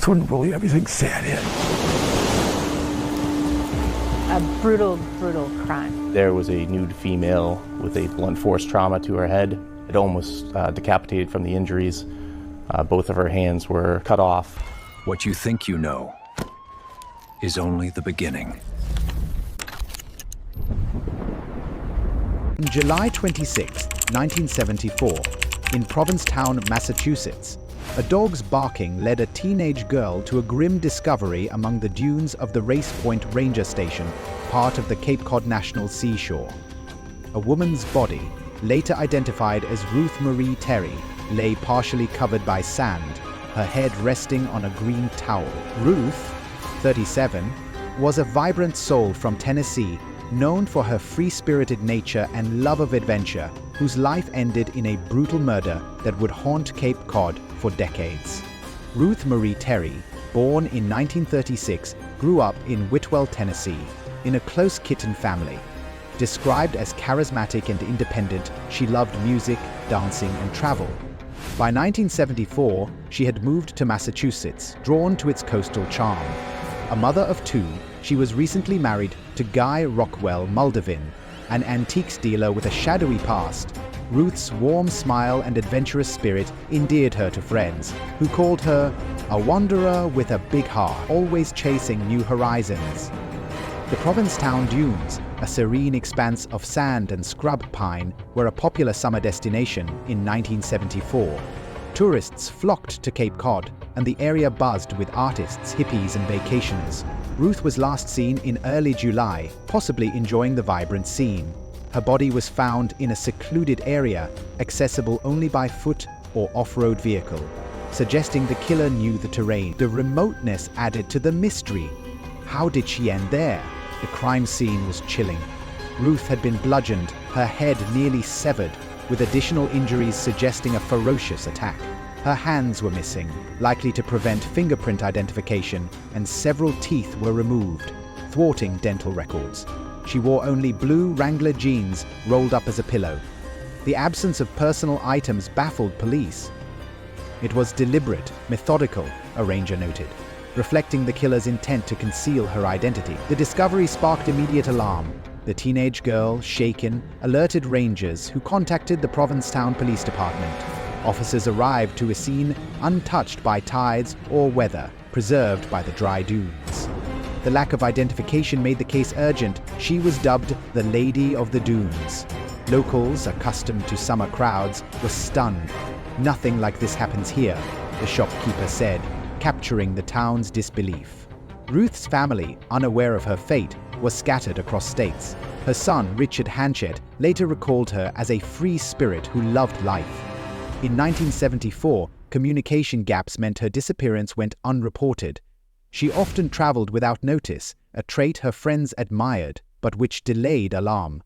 That's when really everything set in. A brutal, brutal crime. There was a nude female with a blunt force trauma to her head. It almost decapitated from the injuries. Both of her hands were cut off. What you think you know is only the beginning. On July 26, 1974, in Provincetown, Massachusetts, a dog's barking led a teenage girl to a grim discovery among the dunes of the Race Point Ranger Station, part of the Cape Cod National Seashore. A woman's body, later identified as Ruth Marie Terry, lay partially covered by sand, her head resting on a green towel. Ruth, 37, was a vibrant soul from Tennessee, known for her free-spirited nature and love of adventure, whose life ended in a brutal murder that would haunt Cape Cod for decades. Ruth Marie Terry, born in 1936, grew up in Whitwell, Tennessee, in a close kitten family. Described as charismatic and independent, she loved music, dancing, and travel. By 1974, she had moved to Massachusetts, drawn to its coastal charm. A mother of two, she was recently married to Guy Rockwell Muldavin, an antiques dealer with a shadowy past. Ruth's warm smile and adventurous spirit endeared her to friends, who called her a wanderer with a big heart, always chasing new horizons. The Provincetown Dunes, a serene expanse of sand and scrub pine, were a popular summer destination in 1974. Tourists flocked to Cape Cod, and the area buzzed with artists, hippies, and vacationers. Ruth was last seen in early July, possibly enjoying the vibrant scene. Her body was found in a secluded area, accessible only by foot or off-road vehicle, suggesting the killer knew the terrain. The remoteness added to the mystery. How did she end there? The crime scene was chilling. Ruth had been bludgeoned, her head nearly severed, with additional injuries suggesting a ferocious attack. Her hands were missing, likely to prevent fingerprint identification, and several teeth were removed, thwarting dental records. She wore only blue Wrangler jeans rolled up as a pillow. The absence of personal items baffled police. It was deliberate, methodical, a ranger noted, reflecting the killer's intent to conceal her identity. The discovery sparked immediate alarm. The teenage girl, shaken, alerted rangers who contacted the Provincetown Police Department. Officers arrived to a scene untouched by tides or weather, preserved by the dry dunes. The lack of identification made the case urgent. She was dubbed the Lady of the Dunes. Locals, accustomed to summer crowds, were stunned. "Nothing like this happens here," the shopkeeper said, capturing the town's disbelief. Ruth's family, unaware of her fate, was scattered across states. Her son, Richard Hanchett, later recalled her as a free spirit who loved life. In 1974, communication gaps meant her disappearance went unreported. She often traveled without notice, a trait her friends admired, but which delayed alarm.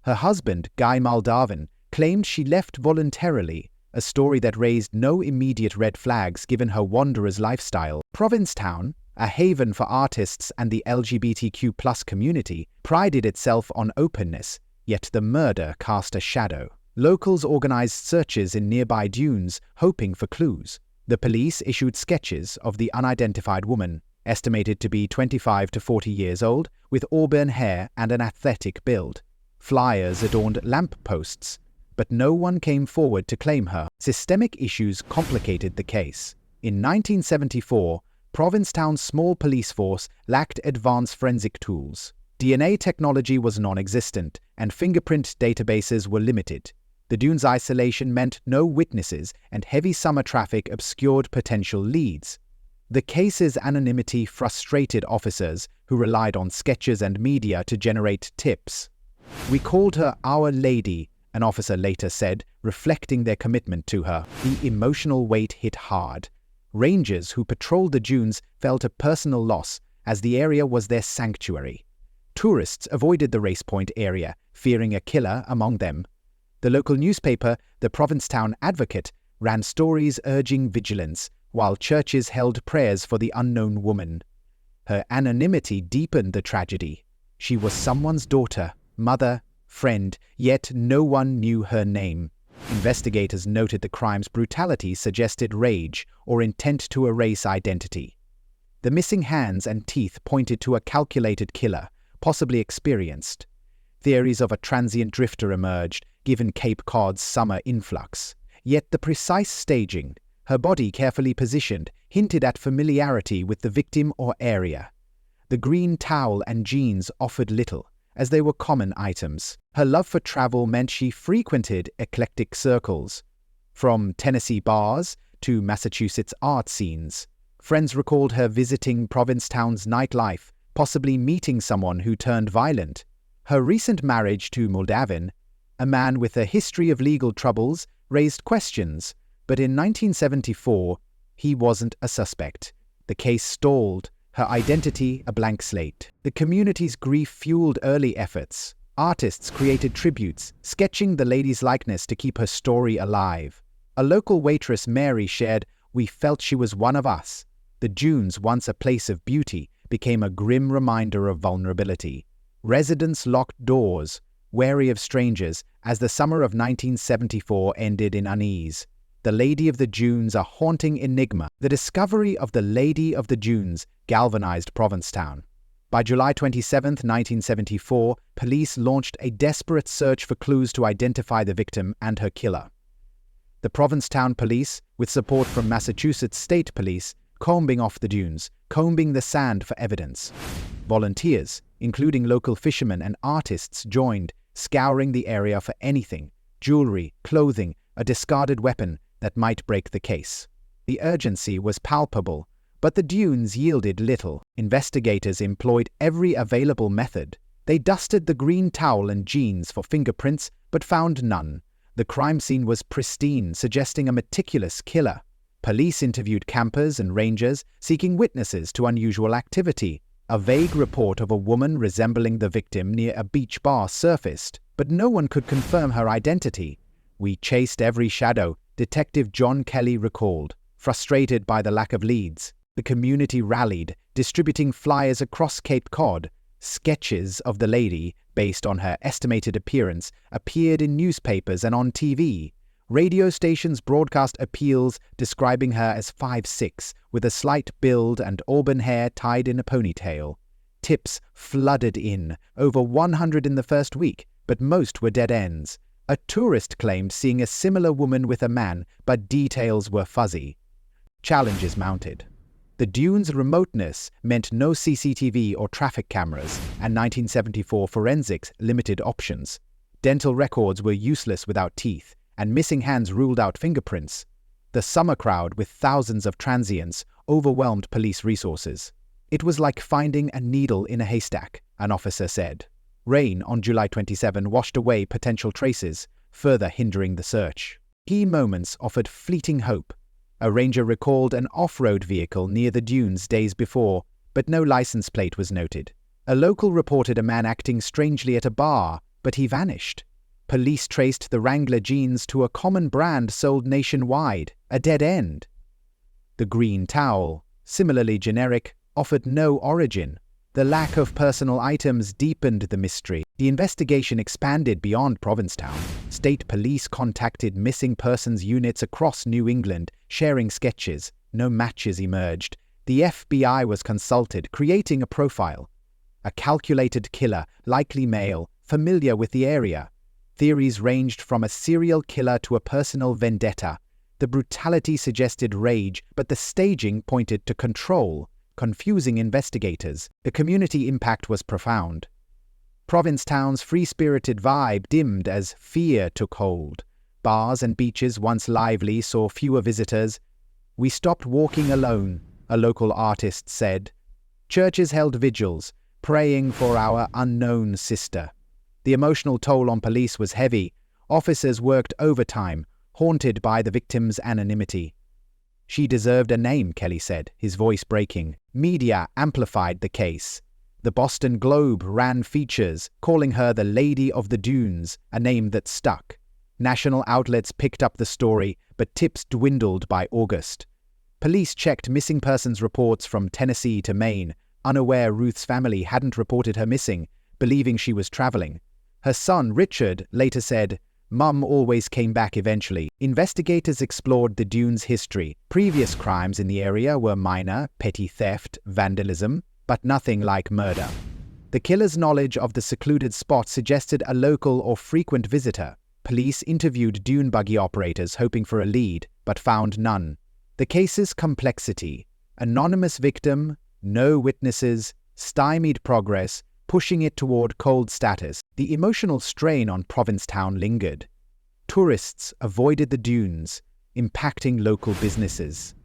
Her husband, Guy Muldavin, claimed she left voluntarily, a story that raised no immediate red flags given her wanderer's lifestyle. Provincetown, a haven for artists and the LGBTQ+ community, prided itself on openness, yet the murder cast a shadow. Locals organized searches in nearby dunes, hoping for clues. The police issued sketches of the unidentified woman, estimated to be 25 to 40 years old, with auburn hair and an athletic build. Flyers adorned lampposts, but no one came forward to claim her. Systemic issues complicated the case. In 1974, Provincetown's small police force lacked advanced forensic tools. DNA technology was non-existent, and fingerprint databases were limited. The dunes' isolation meant no witnesses, and heavy summer traffic obscured potential leads. The case's anonymity frustrated officers who relied on sketches and media to generate tips. "We called her Our Lady," an officer later said, reflecting their commitment to her. The emotional weight hit hard. Rangers who patrolled the dunes felt a personal loss, as the area was their sanctuary. Tourists avoided the Race Point area, fearing a killer among them. The local newspaper, the Provincetown Advocate, ran stories urging vigilance, while churches held prayers for the unknown woman. Her anonymity deepened the tragedy. She was someone's daughter, mother, friend, yet no one knew her name. Investigators noted the crime's brutality suggested rage or intent to erase identity. The missing hands and teeth pointed to a calculated killer, possibly experienced. Theories of a transient drifter emerged, given Cape Cod's summer influx. Yet the precise staging, her body carefully positioned, hinted at familiarity with the victim or area. The green towel and jeans offered little, as they were common items. Her love for travel meant she frequented eclectic circles, from Tennessee bars to Massachusetts art scenes. Friends recalled her visiting Provincetown's nightlife, possibly meeting someone who turned violent. Her recent marriage to Moldavan, a man with a history of legal troubles, raised questions, but in 1974, he wasn't a suspect. The case stalled, her identity a blank slate. The community's grief fueled early efforts. Artists created tributes, sketching the lady's likeness to keep her story alive. A local waitress, Mary, shared, "We felt she was one of us." The dunes, once a place of beauty, became a grim reminder of vulnerability. Residents locked doors, wary of strangers, as the summer of 1974 ended in unease. The Lady of the Dunes, a haunting enigma. The discovery of the Lady of the Dunes galvanized Provincetown. By July 27, 1974, police launched a desperate search for clues to identify the victim and her killer. The Provincetown police, with support from Massachusetts State Police, combing off the dunes, combing the sand for evidence. Volunteers, including local fishermen and artists, joined, scouring the area for anything, jewelry, clothing, a discarded weapon that might break the case. The urgency was palpable, but the dunes yielded little. Investigators employed every available method. They dusted the green towel and jeans for fingerprints, but found none. The crime scene was pristine, suggesting a meticulous killer. Police interviewed campers and rangers, seeking witnesses to unusual activity. A vague report of a woman resembling the victim near a beach bar surfaced, but no one could confirm her identity. "We chased every shadow," Detective John Kelly recalled. Frustrated by the lack of leads, the community rallied, distributing flyers across Cape Cod. Sketches of the lady, based on her estimated appearance, appeared in newspapers and on TV. Radio stations broadcast appeals describing her as 5'6", with a slight build and auburn hair tied in a ponytail. Tips flooded in, over 100 in the first week, but most were dead ends. A tourist claimed seeing a similar woman with a man, but details were fuzzy. Challenges mounted. The dunes' remoteness meant no CCTV or traffic cameras, and 1974 forensics limited options. Dental records were useless without teeth, and missing hands ruled out fingerprints. The summer crowd, with thousands of transients, overwhelmed police resources. "It was like finding a needle in a haystack," an officer said. Rain on July 27 washed away potential traces, further hindering the search. Key moments offered fleeting hope. A ranger recalled an off-road vehicle near the dunes days before, but no license plate was noted. A local reported a man acting strangely at a bar, but he vanished. Police traced the Wrangler jeans to a common brand sold nationwide, a dead end. The green towel, similarly generic, offered no origin. The lack of personal items deepened the mystery. The investigation expanded beyond Provincetown. State police contacted missing persons units across New England, sharing sketches. No matches emerged. The FBI was consulted, creating a profile. A calculated killer, likely male, familiar with the area. Theories ranged from a serial killer to a personal vendetta. The brutality suggested rage, but the staging pointed to control, confusing investigators. The community impact was profound. Provincetown's free-spirited vibe dimmed as fear took hold. Bars and beaches, once lively, saw fewer visitors. "We stopped walking alone," a local artist said. Churches held vigils, praying for our unknown sister. The emotional toll on police was heavy. Officers worked overtime, haunted by the victim's anonymity. "She deserved a name," Kelly said, his voice breaking. Media amplified the case. The Boston Globe ran features, calling her the Lady of the Dunes, a name that stuck. National outlets picked up the story, but tips dwindled by August. Police checked missing persons reports from Tennessee to Maine, unaware Ruth's family hadn't reported her missing, believing she was traveling. Her son, Richard, later said, Mum always came back eventually. Investigators explored the dunes' history. Previous crimes in the area were minor, petty theft, vandalism, but nothing like murder. The killer's knowledge of the secluded spot suggested a local or frequent visitor. Police interviewed dune buggy operators hoping for a lead, but found none. The case's complexity: anonymous victim, no witnesses, stymied progress, pushing it toward cold status. The emotional strain on Provincetown lingered. Tourists avoided the dunes, impacting local businesses.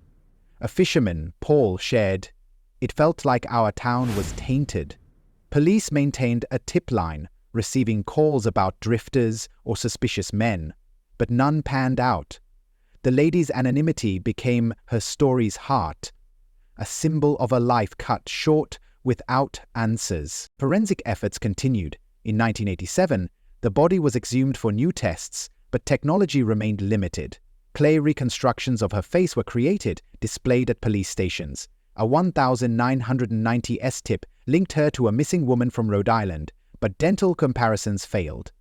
A fisherman, Paul, shared, "It felt like our town was tainted." Police maintained a tip line, receiving calls about drifters or suspicious men, but none panned out. The lady's anonymity became her story's heart, a symbol of a life cut short without answers. Forensic efforts continued. In 1987, the body was exhumed for new tests, but technology remained limited. Clay reconstructions of her face were created, displayed at police stations. A 1990 S-tip linked her to a missing woman from Rhode Island, but dental comparisons failed.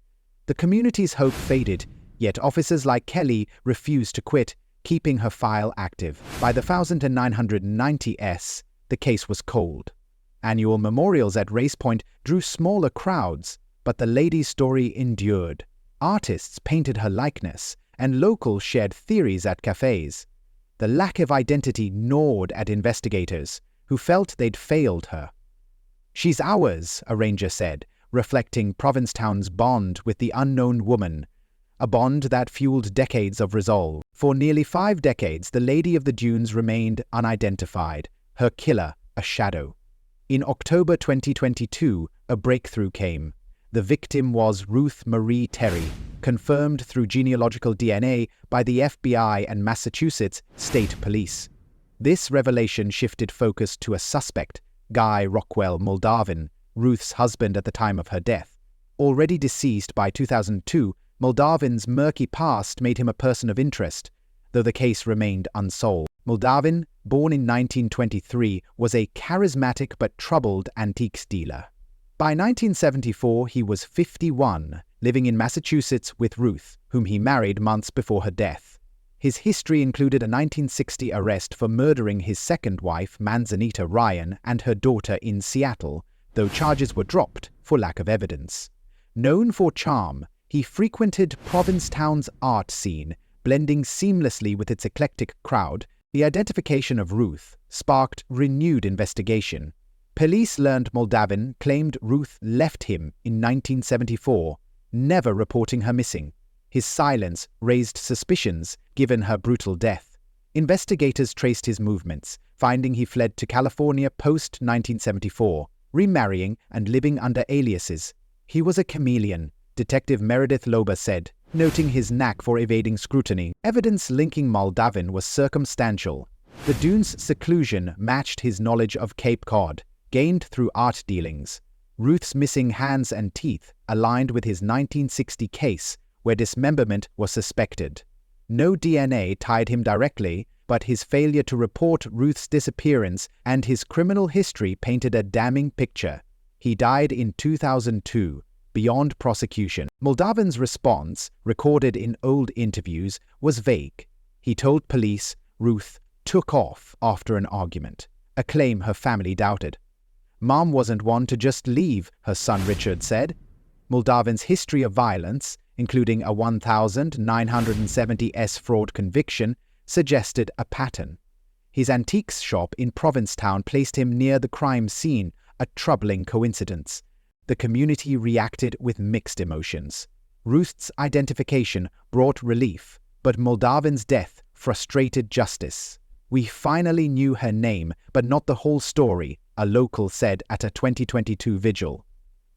The community's hope faded, yet officers like Kelly refused to quit, keeping her file active. By the 1990 S, the case was cold. Annual memorials at Race Point drew smaller crowds, but the lady's story endured. Artists painted her likeness, and locals shared theories at cafes. The lack of identity gnawed at investigators, who felt they'd failed her. "She's ours," a ranger said, reflecting Provincetown's bond with the unknown woman, a bond that fueled decades of resolve. For nearly 5 decades, the Lady of the Dunes remained unidentified, her killer a shadow. In October 2022, a breakthrough came. The victim was Ruth Marie Terry, confirmed through genealogical DNA by the FBI and Massachusetts State Police. This revelation shifted focus to a suspect, Guy Rockwell Moldavin, Ruth's husband at the time of her death. Already deceased by 2002, Moldavin's murky past made him a person of interest, though the case remained unsolved. Moldavin, born in 1923, was a charismatic but troubled antiques dealer. By 1974, he was 51, living in Massachusetts with Ruth, whom he married months before her death. His history included a 1960 arrest for murdering his second wife, Manzanita Ryan, and her daughter in Seattle, though charges were dropped for lack of evidence. Known for charm, he frequented Provincetown's art scene, blending seamlessly with its eclectic crowd. The identification of Ruth sparked renewed investigation. Police learned Moldavin claimed Ruth left him in 1974, never reporting her missing. His silence raised suspicions given her brutal death. Investigators traced his movements, finding he fled to California post-1974, remarrying and living under aliases. He was a chameleon, Detective Meredith Lober said, noting his knack for evading scrutiny. Evidence linking Moldavin was circumstantial. The dunes' seclusion matched his knowledge of Cape Cod, gained through art dealings. Ruth's missing hands and teeth aligned with his 1960 case, where dismemberment was suspected. No DNA tied him directly, but his failure to report Ruth's disappearance and his criminal history painted a damning picture. He died in 2002, beyond prosecution. Moldavin's response, recorded in old interviews, was vague. He told police Ruth took off after an argument, a claim her family doubted. "Mom wasn't one to just leave," her son Richard said. Moldavin's history of violence, including a 1970 S fraud conviction, suggested a pattern. His antiques shop in Provincetown placed him near the crime scene, a troubling coincidence. The community reacted with mixed emotions. Ruth's identification brought relief, but Moldavin's death frustrated justice. "We finally knew her name, but not the whole story," a local said at a 2022 vigil.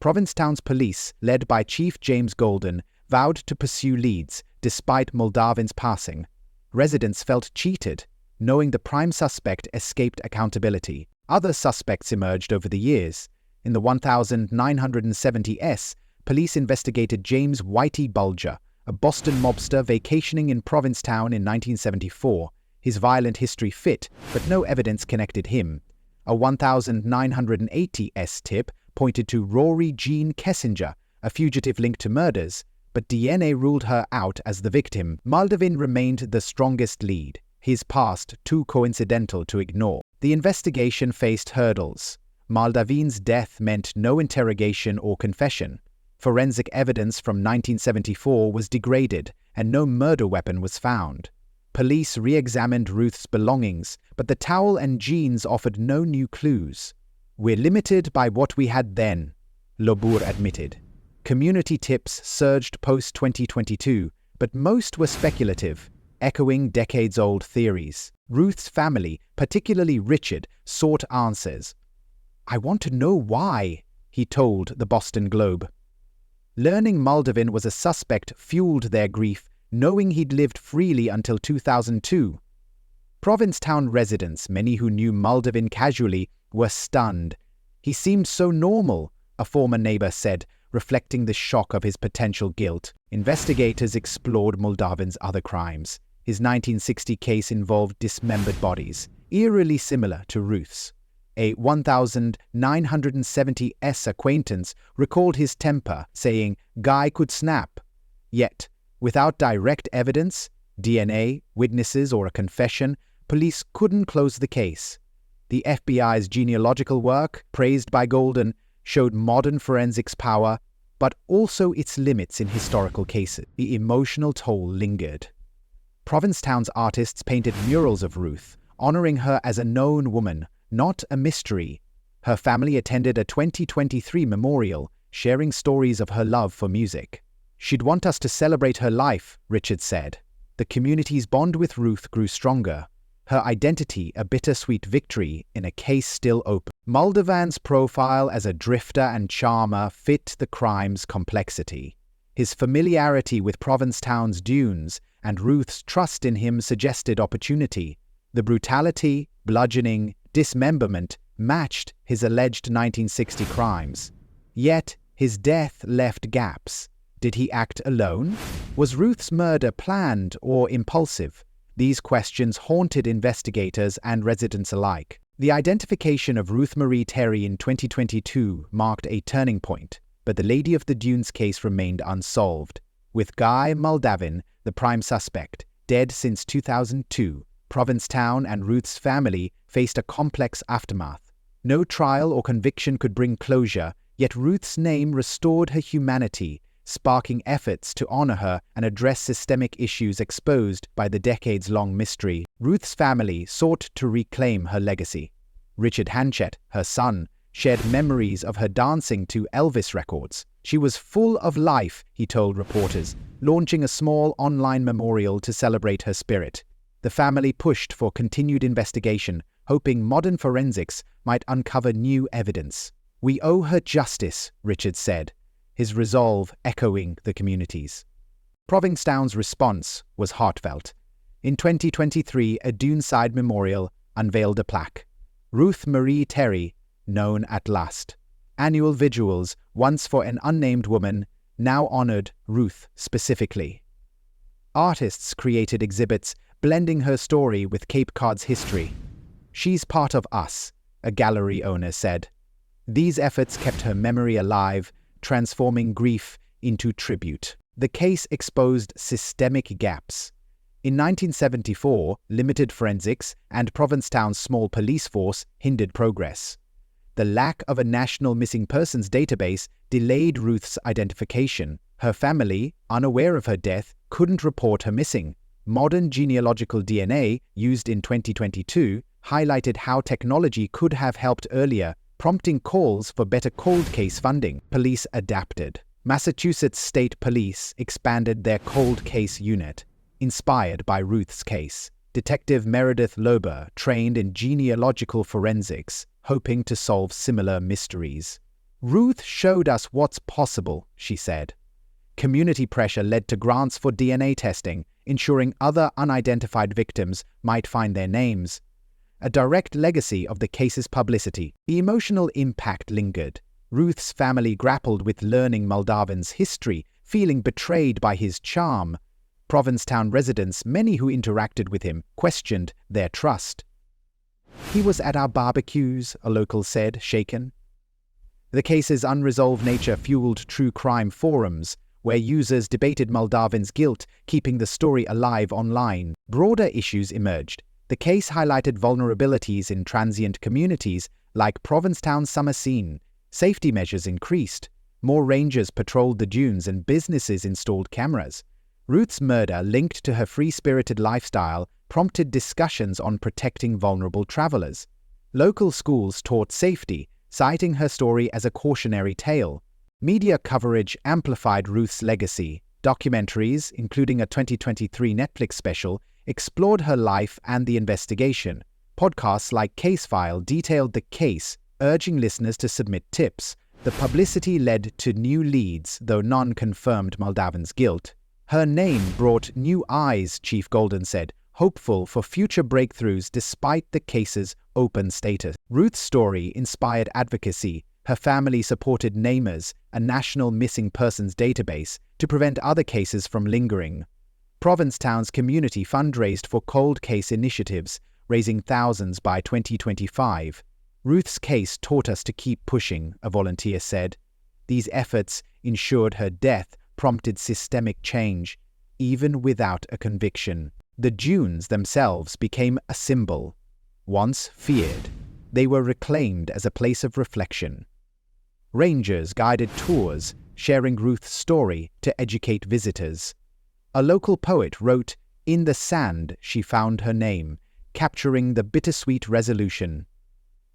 Provincetown's police, led by Chief James Golden, vowed to pursue leads despite Moldavin's passing. Residents felt cheated, knowing the prime suspect escaped accountability. Other suspects emerged over the years. In the 1970 S, police investigated James Whitey Bulger, a Boston mobster vacationing in Provincetown in 1974. His violent history fit, but no evidence connected him. A 1980 S tip pointed to Rory Jean Kessinger, a fugitive linked to murders, but DNA ruled her out as the victim. Moldavin remained the strongest lead, his past too coincidental to ignore. The investigation faced hurdles. Moldavin's death meant no interrogation or confession. Forensic evidence from 1974 was degraded, and no murder weapon was found. Police re-examined Ruth's belongings, but the towel and jeans offered no new clues. "We're limited by what we had then," Lobur admitted. Community tips surged post-2022, but most were speculative, echoing decades-old theories. Ruth's family, particularly Richard, sought answers. "I want to know why," he told the Boston Globe. Learning Moldavin was a suspect fueled their grief, knowing he'd lived freely until 2002. Provincetown residents, many who knew Moldavin casually, were stunned. "He seemed so normal," a former neighbor said, reflecting the shock of his potential guilt. Investigators explored Moldavin's other crimes. His 1960 case involved dismembered bodies, eerily similar to Ruth's. A 1970s acquaintance recalled his temper, saying, "Guy could snap." Yet, without direct evidence, DNA, witnesses, or a confession, police couldn't close the case. The FBI's genealogical work, praised by Golden, showed modern forensics power, but also its limits in historical cases. The emotional toll lingered. Provincetown's artists painted murals of Ruth, honoring her as a known woman, not a mystery. Her family attended a 2023 memorial, sharing stories of her love for music. "She'd want us to celebrate her life," Richard said. The community's bond with Ruth grew stronger, her identity a bittersweet victory in a case still open. Moldavin's profile as a drifter and charmer fit the crime's complexity. His familiarity with Provincetown's dunes and Ruth's trust in him suggested opportunity. The brutality, bludgeoning, dismemberment matched his alleged 1960 crimes. Yet, his death left gaps. Did he act alone? Was Ruth's murder planned or impulsive? These questions haunted investigators and residents alike. The identification of Ruth Marie Terry in 2022 marked a turning point, but the Lady of the Dunes case remained unsolved. With Guy Moldavin, the prime suspect, dead since 2002, Provincetown and Ruth's family faced a complex aftermath. No trial or conviction could bring closure, yet Ruth's name restored her humanity, sparking efforts to honor her and address systemic issues exposed by the decades-long mystery. Ruth's family sought to reclaim her legacy. Richard Hanchett, her son, shared memories of her dancing to Elvis records. "She was full of life," he told reporters, launching a small online memorial to celebrate her spirit. The family pushed for continued investigation, hoping modern forensics might uncover new evidence. "We owe her justice," Richard said, his resolve echoing the community's. Provincetown's response was heartfelt. In 2023, a Duneside memorial unveiled a plaque. Ruth Marie Terry, known at last. Annual vigils, once for an unnamed woman, now honored Ruth specifically. Artists created exhibits blending her story with Cape Cod's history. "She's part of us," a gallery owner said. These efforts kept her memory alive, transforming grief into tribute. The case exposed systemic gaps. In 1974, limited forensics and Provincetown's small police force hindered progress. The lack of a national missing persons database delayed Ruth's identification. Her family, unaware of her death, couldn't report her missing. Modern genealogical DNA, used in 2022, highlighted how technology could have helped earlier, prompting calls for better cold case funding. Police adapted. Massachusetts State Police expanded their cold case unit, inspired by Ruth's case. Detective Meredith Lober trained in genealogical forensics, hoping to solve similar mysteries. "Ruth showed us what's possible," she said. Community pressure led to grants for DNA testing, ensuring other unidentified victims might find their names. A direct legacy of the case's publicity. The emotional impact lingered. Ruth's family grappled with learning Moldavin's history, feeling betrayed by his charm. Provincetown residents, many who interacted with him, questioned their trust. "He was at our barbecues," a local said, shaken. The case's unresolved nature fueled true crime forums, where users debated Moldavin's guilt, keeping the story alive online. Broader issues emerged. The case highlighted vulnerabilities in transient communities like Provincetown's summer scene. Safety measures increased. More rangers patrolled the dunes and businesses installed cameras. Ruth's murder, linked to her free-spirited lifestyle, prompted discussions on protecting vulnerable travelers. Local schools taught safety, citing her story as a cautionary tale. Media coverage amplified Ruth's legacy. Documentaries, including a 2023 Netflix special, explored her life and the investigation. Podcasts like Case File detailed the case, urging listeners to submit tips. The publicity led to new leads, though none confirmed Moldavin's guilt. Her name brought new eyes, Chief Golden said, hopeful for future breakthroughs despite the case's open status. Ruth's story inspired advocacy. Her family supported NAMERS, a national missing persons database, to prevent other cases from lingering. Provincetown's community fundraised for cold case initiatives, raising thousands by 2025. Ruth's case taught us to keep pushing, a volunteer said. These efforts ensured her death prompted systemic change, even without a conviction. The dunes themselves became a symbol. Once feared, they were reclaimed as a place of reflection. Rangers guided tours, sharing Ruth's story to educate visitors. A local poet wrote, "In the sand she found her name," capturing the bittersweet resolution.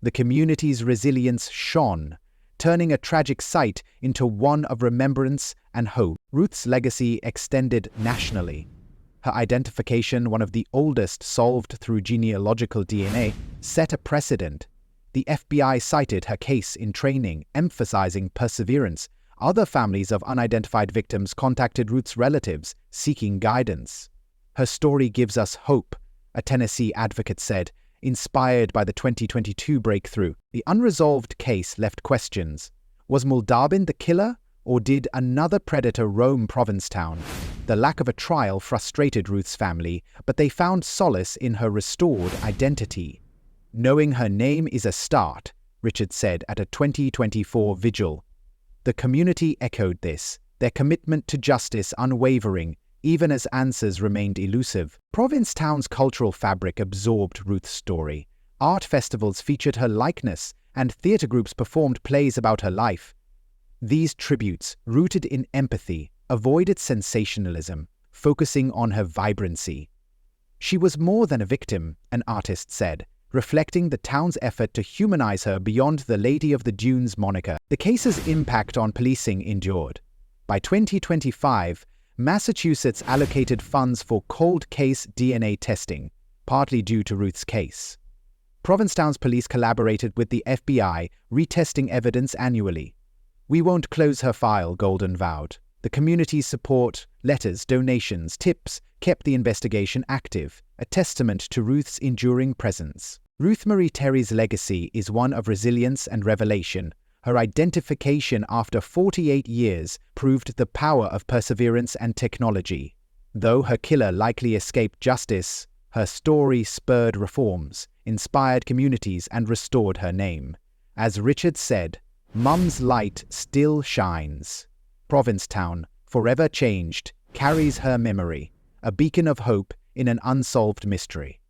The community's resilience shone, turning a tragic sight into one of remembrance and hope. Ruth's legacy extended nationally. Her identification, one of the oldest solved through genealogical DNA, set a precedent. The FBI cited her case in training, emphasizing perseverance. Other families of unidentified victims contacted Ruth's relatives, seeking guidance. Her story gives us hope, a Tennessee advocate said, inspired by the 2022 breakthrough. The unresolved case left questions. Was Moldavin the killer, or did another predator roam Provincetown? The lack of a trial frustrated Ruth's family, but they found solace in her restored identity. "Knowing her name is a start," Richard said at a 2024 vigil. The community echoed this, their commitment to justice unwavering, even as answers remained elusive. Provincetown's cultural fabric absorbed Ruth's story. Art festivals featured her likeness, and theater groups performed plays about her life. These tributes, rooted in empathy, avoided sensationalism, focusing on her vibrancy. She was more than a victim, an artist said, reflecting the town's effort to humanize her beyond the Lady of the Dunes moniker. The case's impact on policing endured. By 2025, Massachusetts allocated funds for cold case DNA testing, partly due to Ruth's case. Provincetown's police collaborated with the FBI, retesting evidence annually. "We won't close her file," Golden vowed. The community's support, letters, donations, tips kept the investigation active, a testament to Ruth's enduring presence. Ruth Marie Terry's legacy is one of resilience and revelation. Her identification after 48 years proved the power of perseverance and technology. Though her killer likely escaped justice, her story spurred reforms, inspired communities, and restored her name. As Richard said, "Mum's light still shines." Provincetown, forever changed, carries her memory, a beacon of hope in an unsolved mystery.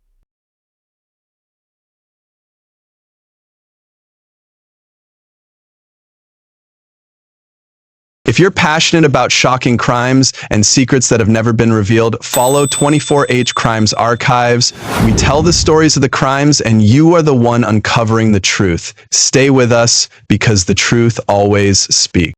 If you're passionate about shocking crimes and secrets that have never been revealed, follow 24H Crimes Archives. We tell the stories of the crimes, and you are the one uncovering the truth. Stay with us, because the truth always speaks.